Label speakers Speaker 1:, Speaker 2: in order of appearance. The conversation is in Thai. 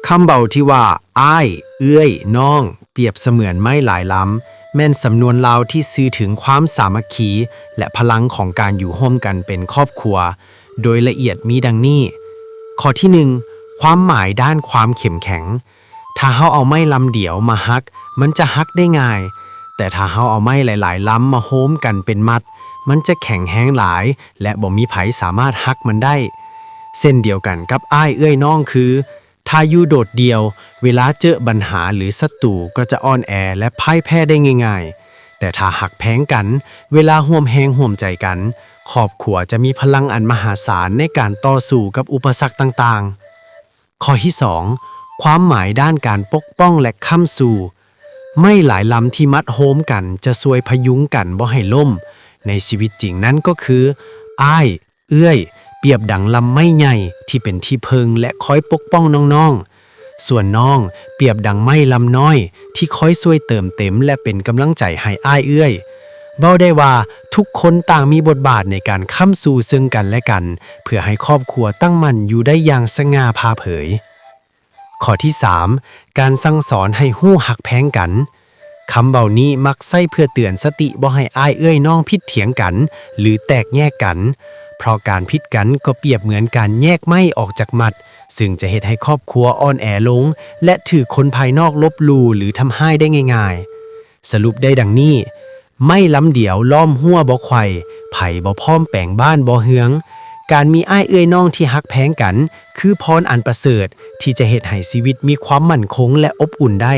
Speaker 1: คำเบาที่ว่าอ้ายเอื้อยน้องเปรียบเสมือนไม้หลายลำแม่นสำนวนลาวที่สื่อถึงความสามัคคีและพลังของการอยู่ร่วมกันเป็นครอบครัวโดยละเอียดมีดังนี้ข้อที่ความหมายด้านความเข้มแข็งถ้าเฮาเอาไม้ลำเดียวมาฮักมันจะฮักได้ง่ายแต่ถ้าเฮาเอาไม้หลายๆลำมาโฮมกันเป็นมัดมันจะแข็งแรงหลายและบ่มีไผสามารถฮักมันได้เส้นเดียวกันกับอ้ายเอื้อยน้องคือถ้าอยู่โดดเดียวเวลาเจอปัญหาหรือศัตรูก็จะอ่อนแอและพ่ายแพ้ได้ง่ายๆแต่ถ้าหักแพงกันเวลาร่วมแรงร่วมใจกันครอบครัวจะมีพลังอันมหาศาลในการต่อสู้กับอุปสรรคต่างๆข้อที่ความหมายด้านการปกป้องและค้ำสู้ไม่หลายลำที่มัดโฮมกันจะช่วยพยุงกันบ่ให้ล่มในชีวิตจริงนั้นก็คืออ้ายเอื้อยเปรียบดังลำไม้ใหญ่ที่เป็นที่เพิงและคอยปกป้องน้องๆส่วนน้องเปรียบดังไม้ลำน้อยที่คอยช่วยเติมเต็มและเป็นกำลังใจให้อ้ายเอื้อยเว้าได้ว่าทุกคนต่างมีบทบาทในการค้ำสู้ซึ่งกันและกันเพื่อให้ครอบครัวตั้งมั่นอยู่ได้อย่างสง่าผ่าเผยข้อที่การสั่งสอนให้ฮู้หักแพงกันคำเบานี้มักใช้เพื่อเตือนสติบ่ให้อ้ายเอื้อยน้องผิดเถียงกันหรือแตกแยกกันเพราะการผิดกันก็เปรียบเหมือนการแยกไม้ออกจากมัดซึ่งจะเฮ็ดให้ครอบครัวอ่อนแอลงและถือคนภายนอกลบหลู่หรือทำให้ได้ง่ายๆสรุปได้ดังนี้ไม่ล้ำเดียวล้อมหัวบ่ไขว่ไผบ่พร้อมแปลงบ้านบ่เฮืองการมีอ้ายเอื้อยน้องที่ฮักแพงกันคือพรอันประเสริฐที่จะเฮ็ดให้ชีวิตมีความมั่นคงและอบอุ่นได้